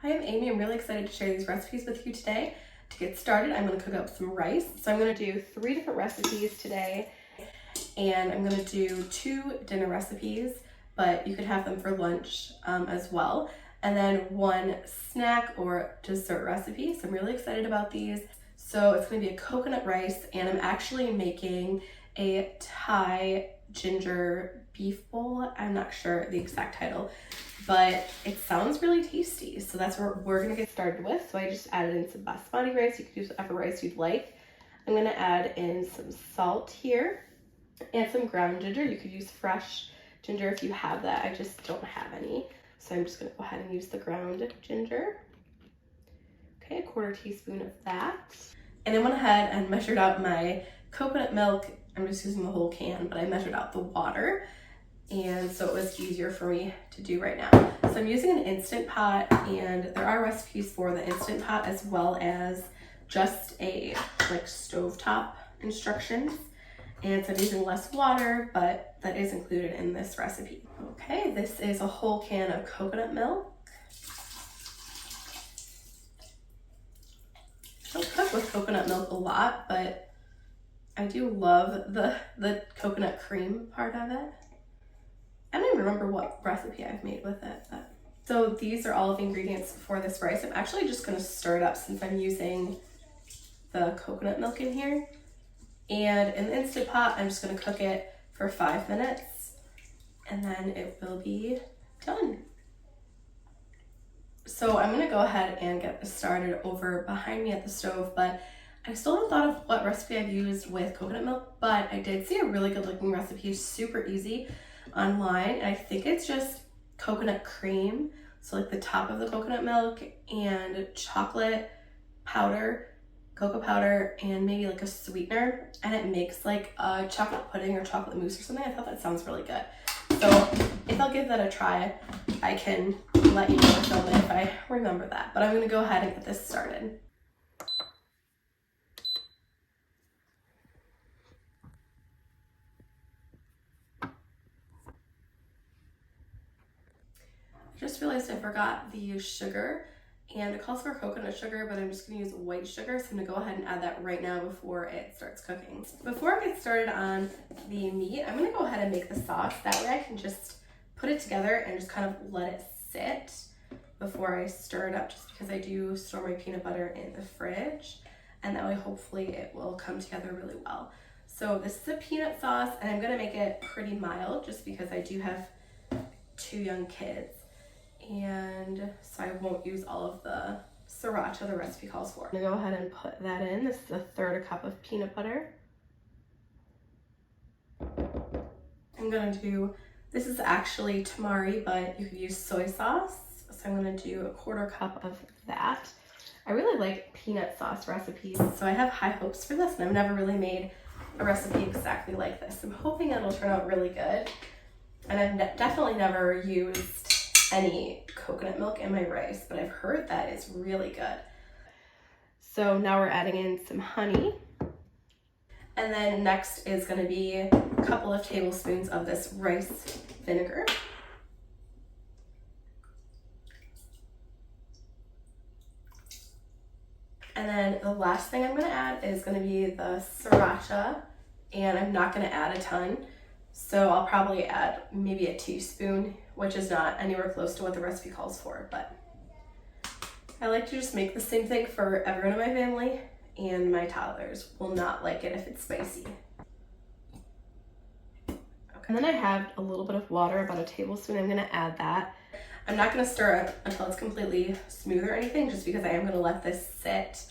Hi, I'm Amy. I'm really excited to share these recipes with you today. To get started, I'm going to cook up some rice. So I'm going to do 3 different recipes today, and I'm going to do 2 dinner recipes, but you could have them for lunch as well. And then 1 snack or dessert recipe. So I'm really excited about these. So it's going to be a coconut rice, and I'm actually making a Thai ginger beef bowl. I'm not sure the exact title, but it sounds really tasty. So that's what we're gonna get started with. So I just added in some basmati rice. You could use whatever rice you'd like. I'm gonna add in some salt here and some ground ginger. You could use fresh ginger if you have that. I just don't have any. So I'm just gonna go ahead and use the ground ginger. Okay, 1/4 teaspoon of that. And I went ahead and measured out my coconut milk. I'm just using the whole can, but I measured out the water, and so it was easier for me to do right now. So I'm using an Instant Pot, and there are recipes for the Instant Pot as well as just a stovetop instructions. And so I'm using less water, but that is included in this recipe. Okay, this is a whole can of coconut milk. I don't cook with coconut milk a lot, but I do love the coconut cream part of it. I don't even remember what recipe I've made with it. So these are all of the ingredients for this rice. I'm actually just going to stir it up since I'm using the coconut milk in here. And in the Instant Pot, I'm just going to cook it for 5 minutes, and then it will be done. So I'm going to go ahead and get this started over behind me at the stove, but I still haven't thought of what recipe I've used with coconut milk, but I did see a really good looking recipe, super easy, online, and I think it's just coconut cream, so like the top of the coconut milk, and chocolate powder, cocoa powder, and maybe like a sweetener, and it makes like a chocolate pudding or chocolate mousse or something. I thought that sounds really good. So if I'll give that a try, I can let you know or film it if I remember that. But I'm gonna go ahead and get this started. I just realized I forgot the sugar, and it calls for coconut sugar, but I'm just gonna use white sugar, so I'm gonna go ahead and add that right now before it starts cooking. Before I get started on the meat, I'm gonna go ahead and make the sauce. That way I can just put it together and just kind of let it sit before I stir it up, just because I do store my peanut butter in the fridge, and that way hopefully it will come together really well. So this is a peanut sauce, and I'm gonna make it pretty mild just because I do have 2 young kids. And so I won't use all of the sriracha the recipe calls for. I'm gonna go ahead and put that in. This is 1/3 cup of peanut butter. I'm gonna do, this is actually tamari, but you could use soy sauce. So I'm gonna do 1/4 cup of that. I really like peanut sauce recipes, so I have high hopes for this, and I've never really made a recipe exactly like this. I'm hoping it'll turn out really good. And I've definitely never used any coconut milk in my rice, but I've heard that is really good. So now we're adding in some honey. And then next is going to be a couple of tablespoons of this rice vinegar. And then the last thing I'm going to add is going to be the sriracha, and I'm not going to add a ton. So I'll probably add maybe a teaspoon, which is not anywhere close to what the recipe calls for, but I like to just make the same thing for everyone in my family, and my toddlers will not like it if it's spicy. Okay. And then I have a little bit of water, about a tablespoon. I'm gonna add that. I'm not gonna stir it until it's completely smooth or anything, just because I am gonna let this sit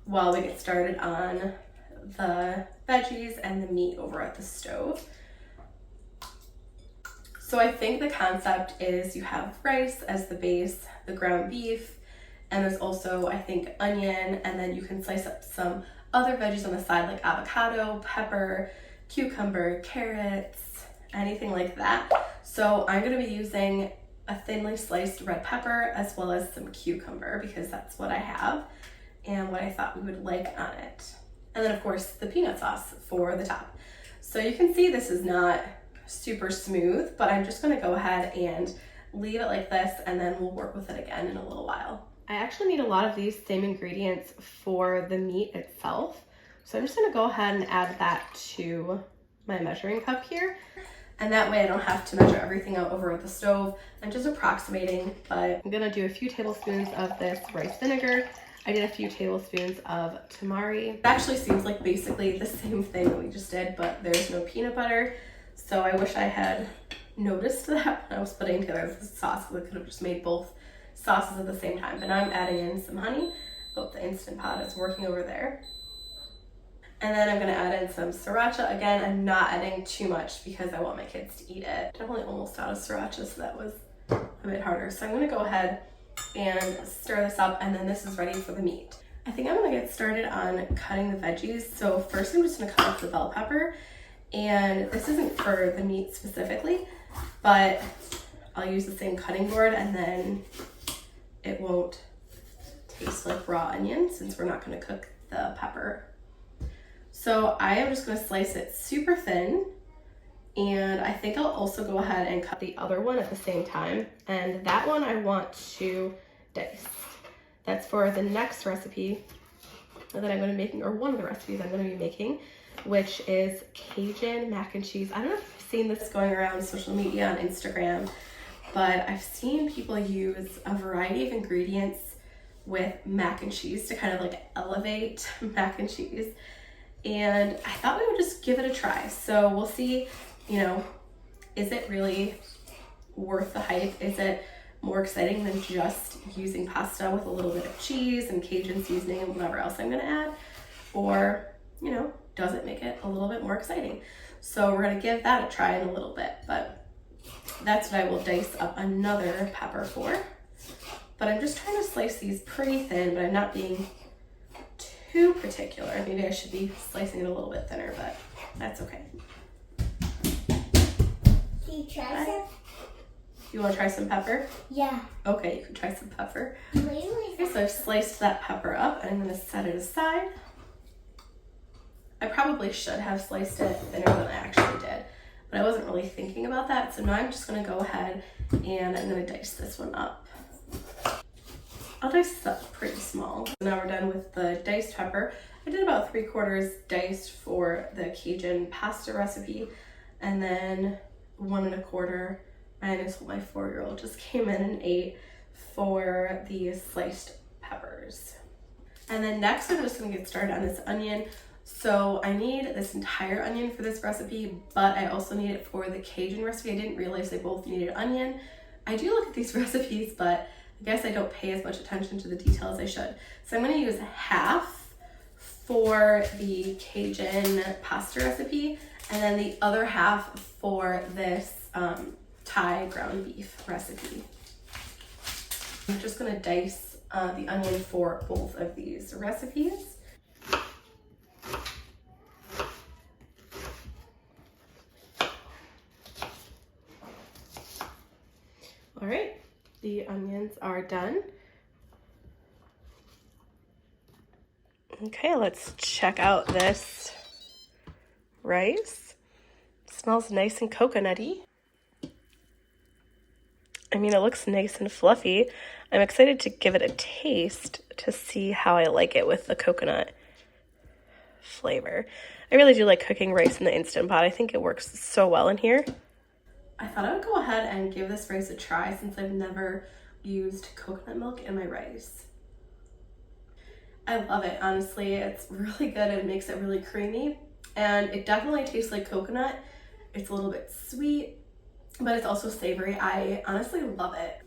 while we get started on the veggies and the meat over at the stove. So I think the concept is you have rice as the base, the ground beef, and there's also, I think, onion, and then you can slice up some other veggies on the side like avocado, pepper, cucumber, carrots, anything like that. So I'm gonna be using a thinly sliced red pepper as well as some cucumber because that's what I have and what I thought we would like on it. And then of course the peanut sauce for the top. So you can see this is not super smooth, but I'm just gonna go ahead and leave it like this, and then we'll work with it again in a little while. I actually need a lot of these same ingredients for the meat itself. So I'm just gonna go ahead and add that to my measuring cup here. And that way I don't have to measure everything out over the stove. I'm just approximating, but I'm gonna do a few tablespoons of this rice vinegar. I did a few tablespoons of tamari. It actually seems like basically the same thing that we just did, but there's no peanut butter. So I wish I had noticed that when I was putting together the sauce, because I could have just made both sauces at the same time. But now I'm adding in some honey. Hope the Instant Pot is working over there. And then I'm gonna add in some sriracha. Again, I'm not adding too much because I want my kids to eat it. Definitely almost out of sriracha, so that was a bit harder. So I'm gonna go ahead and stir this up, and then this is ready for the meat. I think I'm gonna get started on cutting the veggies. So first I'm just gonna cut off the bell pepper, and this isn't for the meat specifically, but I'll use the same cutting board, and then it won't taste like raw onion since we're not gonna cook the pepper. So I am just gonna slice it super thin, and I think I'll also go ahead and cut the other one at the same time. And that one I want to dice. That's for the next recipe that I'm gonna be making, or one of the recipes I'm gonna be making, which is Cajun mac and cheese. I don't know if you've seen this going around social media on Instagram, but I've seen people use a variety of ingredients with mac and cheese to kind of like elevate mac and cheese. And I thought we would just give it a try. So we'll see, you know, is it really worth the hype? Is it more exciting than just using pasta with a little bit of cheese and Cajun seasoning and whatever else I'm gonna add? Or, you know, does it make it a little bit more exciting? So we're gonna give that a try in a little bit, but that's what I will dice up another pepper for. But I'm just trying to slice these pretty thin, but I'm not being too particular. Maybe I should be slicing it a little bit thinner, but that's okay. Can you try some? You want to try some pepper? Yeah. Okay, you can try some pepper. Really? Okay, so I've sliced that pepper up, and I'm going to set it aside. I probably should have sliced it thinner than I actually did, but I wasn't really thinking about that. So now I'm just going to go ahead and I'm going to dice this one up. I'll dice this up pretty small. So now we're done with the diced pepper. I did about 3/4 diced for the Cajun pasta recipe, and then 1 1/4 minus what my 4-year-old just came in and ate for the sliced peppers. And then next I'm just gonna get started on this onion. So I need this entire onion for this recipe, but I also need it for the Cajun recipe. I didn't realize they both needed onion. I do look at these recipes, but I guess I don't pay as much attention to the details I should. So I'm gonna use half for the Cajun pasta recipe, and then the other half for this Thai ground beef recipe. I'm just gonna dice the onion for both of these recipes. All right, the onions are done. Okay, let's check out this rice. Smells nice and coconutty. I mean, it looks nice and fluffy. I'm excited to give it a taste to see how I like it with the coconut flavor. I really do like cooking rice in the Instant Pot. I think it works so well in here. I thought I would go ahead and give this rice a try since I've never used coconut milk in my rice. I love it, honestly. It's really good. It makes it really creamy, and it definitely tastes like coconut. It's a little bit sweet, but it's also savory. I honestly love it.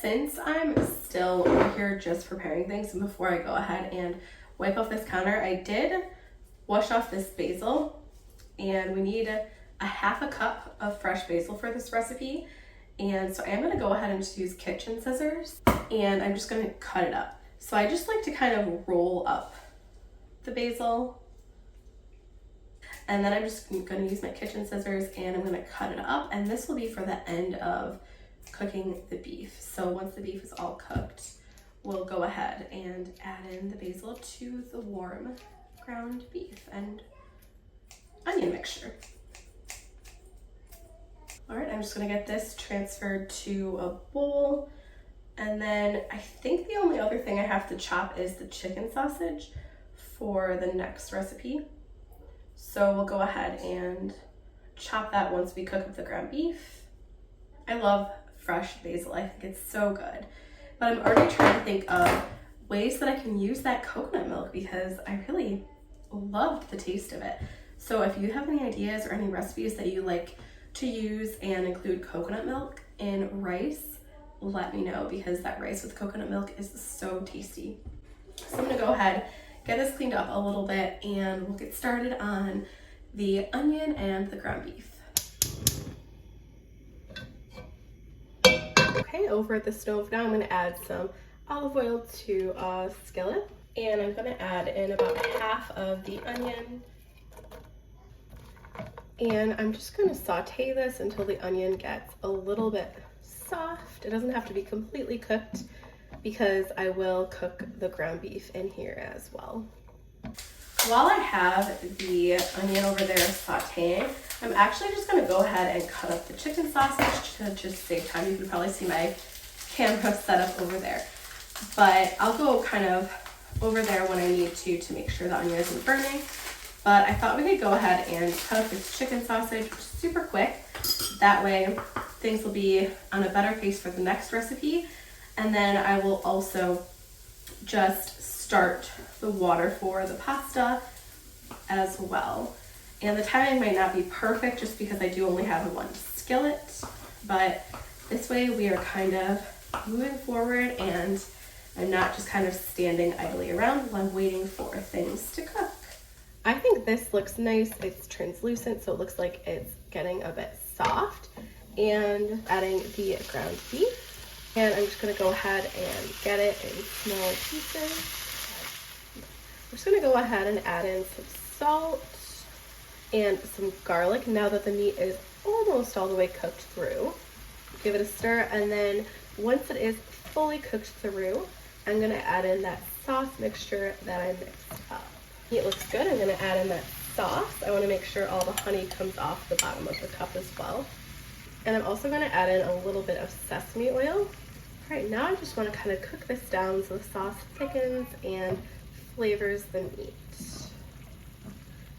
Since I'm still over here just preparing things, and before I go ahead and wipe off this counter, I did wash off this basil, and we need a 1/2 cup of fresh basil for this recipe. And so I am gonna go ahead and just use kitchen scissors, and I'm just gonna cut it up. So I just like to kind of roll up the basil, and then I'm just gonna use my kitchen scissors and I'm gonna cut it up, and this will be for the end of cooking the beef. So once the beef is all cooked, we'll go ahead and add in the basil to the warm ground beef and onion mixture. All right, I'm just gonna get this transferred to a bowl, And then I think the only other thing I have to chop is the chicken sausage for the next recipe. So we'll go ahead and chop that once we cook up the ground beef. I love fresh basil. I think it's so good. But I'm already trying to think of ways that I can use that coconut milk because I really loved the taste of it. So if you have any ideas or any recipes that you like to use and include coconut milk in rice, let me know because that rice with coconut milk is so tasty. So I'm gonna go ahead, get this cleaned up a little bit, and we'll get started on the onion and the ground beef. Okay, over at the stove now, I'm gonna add some olive oil to a skillet, and I'm gonna add in about half of the onion. And I'm just gonna saute this until the onion gets a little bit soft. It doesn't have to be completely cooked because I will cook the ground beef in here as well. While I have the onion over there sauteing, I'm actually just gonna go ahead and cut up the chicken sausage to just save time. You can probably see my camera set up over there. But I'll go kind of over there when I need to make sure the onion isn't burning. But I thought we could go ahead and cut up this chicken sausage super quick. That way things will be on a better pace for the next recipe. And then I will also just start the water for the pasta as well. And the timing might not be perfect just because I do only have one skillet, but this way we are kind of moving forward and I'm not just kind of standing idly around while I'm waiting for things to cook. I think this looks nice. It's translucent, so it looks like it's getting a bit soft. And adding the ground beef. And I'm just gonna go ahead and get it in smaller pieces. I'm just gonna go ahead and add in some salt and some garlic now that the meat is almost all the way cooked through. Give it a stir, and then once it is fully cooked through, I'm gonna add in that sauce mixture that I mixed up. It looks good. I'm gonna add in that sauce. I wanna make sure all the honey comes off the bottom of the cup as well. And I'm also gonna add in a little bit of sesame oil. All right, now I just wanna kind of cook this down so the sauce thickens and flavors the meat.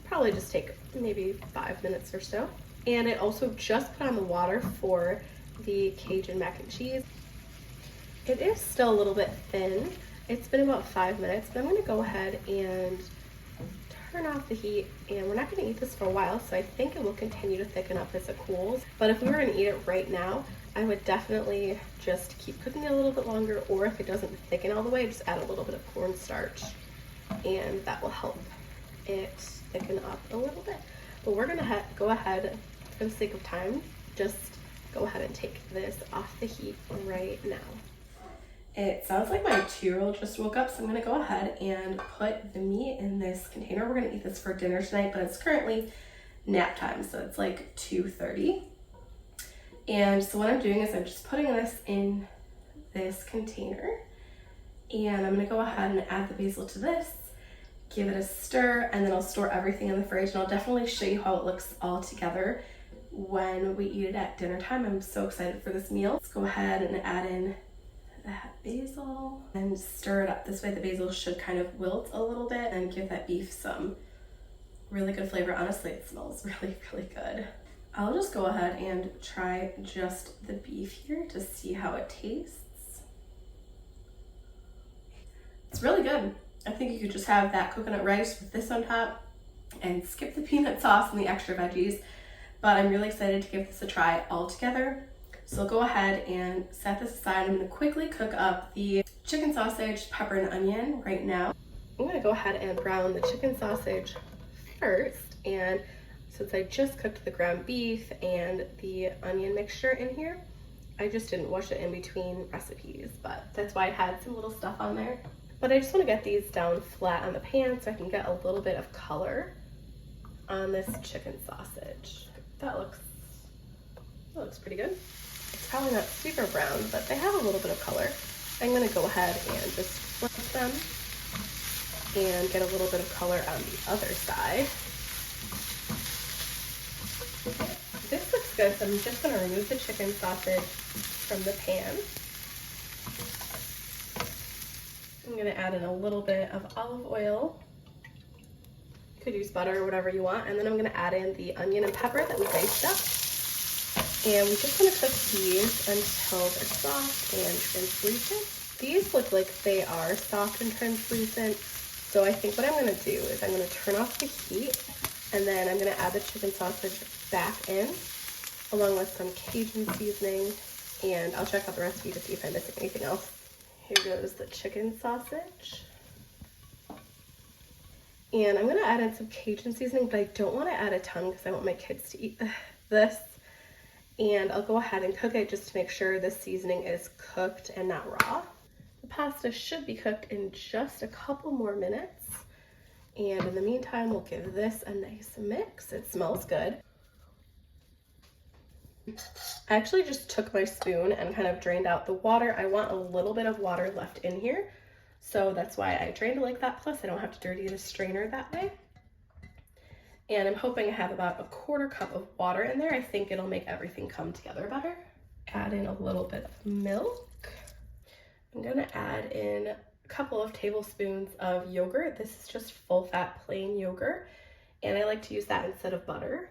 Probably just take maybe 5 minutes or so. And I also just put on the water for the Cajun mac and cheese. It is still a little bit thin. It's been about 5 minutes, but I'm gonna go ahead and turn off the heat, and we're not gonna eat this for a while, so I think it will continue to thicken up as it cools. But if we were gonna eat it right now, I would definitely just keep cooking it a little bit longer, or if it doesn't thicken all the way, just add a little bit of cornstarch, and that will help it thicken up a little bit. But we're gonna go ahead, for the sake of time, just go ahead and take this off the heat right now. It sounds like my 2-year-old just woke up, so I'm gonna go ahead and put the meat in this container. We're gonna eat this for dinner tonight, but it's currently nap time, so it's like 2:30. And so what I'm doing is I'm just putting this in this container, and I'm gonna go ahead and add the basil to this, give it a stir, and then I'll store everything in the fridge, and I'll definitely show you how it looks all together when we eat it at dinner time. I'm so excited for this meal. Let's go ahead and add in that basil and stir it up. This way the basil should kind of wilt a little bit and give that beef some really good flavor. Honestly, it smells really, really good. I'll just go ahead and try just the beef here to see how it tastes. It's really good. I think you could just have that coconut rice with this on top and skip the peanut sauce and the extra veggies, but I'm really excited to give this a try all together. So I'll go ahead and set this aside. I'm gonna quickly cook up the chicken sausage, pepper, and onion right now. I'm gonna go ahead and brown the chicken sausage first. And since I just cooked the ground beef and the onion mixture in here, I just didn't wash it in between recipes, but that's why I had some little stuff on there. But I just wanna get these down flat on the pan so I can get a little bit of color on this chicken sausage. That looks pretty good. It's probably not super brown, but they have a little bit of color. I'm gonna go ahead and just flip them and get a little bit of color on the other side. This looks good, so I'm just gonna remove the chicken sausage from the pan. I'm gonna add in a little bit of olive oil. You could use butter or whatever you want. And then I'm gonna add in the onion and pepper that we diced up. And we just wanna cook these until they're soft and translucent. These look like they are soft and translucent. So I think what I'm gonna do is I'm gonna turn off the heat, and then I'm gonna add the chicken sausage back in, along with some Cajun seasoning, and I'll check out the recipe to see if I'm missing anything else. Here goes the chicken sausage. And I'm gonna add in some Cajun seasoning, but I don't wanna add a ton because I want my kids to eat this. And I'll go ahead and cook it just to make sure the seasoning is cooked and not raw. The pasta should be cooked in just a couple more minutes. And in the meantime, we'll give this a nice mix. It smells good. I actually just took my spoon and kind of drained out the water. I want a little bit of water left in here. So that's why I drained it like that. Plus I don't have to dirty the strainer that way. And I'm hoping I have about a 1/4 cup of water in there. I think it'll make everything come together better. Add in a little bit of milk. I'm gonna add in a couple of tablespoons of yogurt. This is just full fat plain yogurt. And I like to use that instead of butter.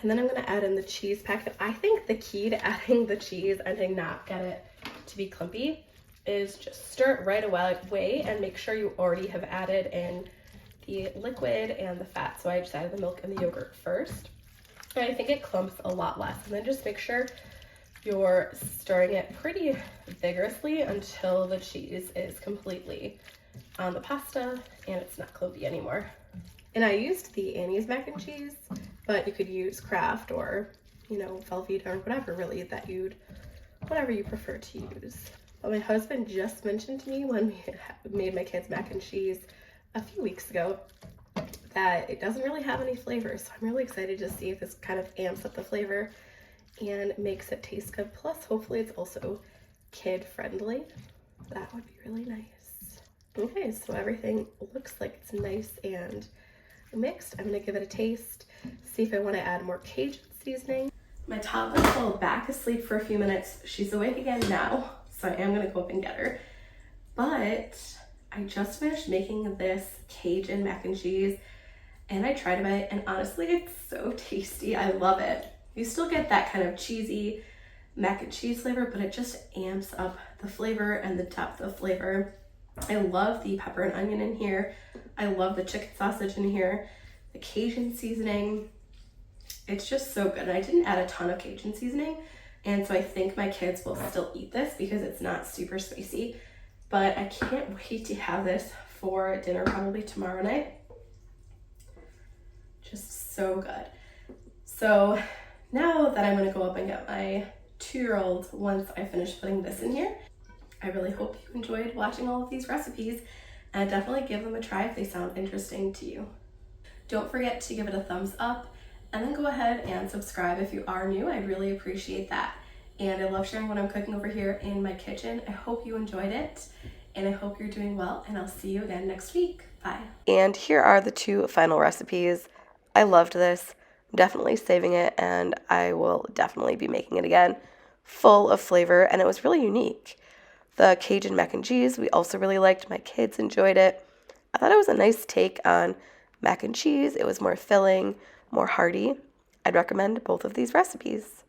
And then I'm gonna add in the cheese packet. I think the key to adding the cheese and to not get it to be clumpy is just stir it right away and make sure you already have added in the liquid and the fat. So I just added the milk and the yogurt first. And I think it clumps a lot less. And then just make sure you're stirring it pretty vigorously until the cheese is completely on the pasta and it's not clumpy anymore. And I used the Annie's mac and cheese, but you could use Kraft or, you know, Velveeta or whatever really that whatever you prefer to use. But my husband just mentioned to me when we made my kids mac and cheese a few weeks ago that it doesn't really have any flavor. So I'm really excited to see if this kind of amps up the flavor and makes it taste good. Plus, hopefully it's also kid friendly. That would be really nice. Okay, so everything looks like it's nice and mixed. I'm gonna give it a taste, see if I wanna add more Cajun seasoning. My toddler fell back asleep for a few minutes. She's awake again now, so I am gonna go up and get her. But I just finished making this Cajun mac and cheese and I tried a bite and honestly, it's so tasty. I love it. You still get that kind of cheesy mac and cheese flavor, but it just amps up the flavor and the depth of flavor. I love the pepper and onion in here. I love the chicken sausage in here, the Cajun seasoning. It's just so good. And I didn't add a ton of Cajun seasoning, and so I think my kids will still eat this because it's not super spicy. But I can't wait to have this for dinner probably tomorrow night. Just so good. So now that I'm gonna go up and get my 2-year-old once I finish putting this in here, I really hope you enjoyed watching all of these recipes and definitely give them a try if they sound interesting to you. Don't forget to give it a thumbs up and then go ahead and subscribe if you are new. I'd really appreciate that. And I love sharing what I'm cooking over here in my kitchen. I hope you enjoyed it and I hope you're doing well, and I'll see you again next week. Bye. And here are the 2 final recipes. I loved this. I'm definitely saving it and I will definitely be making it again. Full of flavor and it was really unique. The Cajun mac and cheese we also really liked. My kids enjoyed it. I thought it was a nice take on mac and cheese. It was more filling, more hearty. I'd recommend both of these recipes.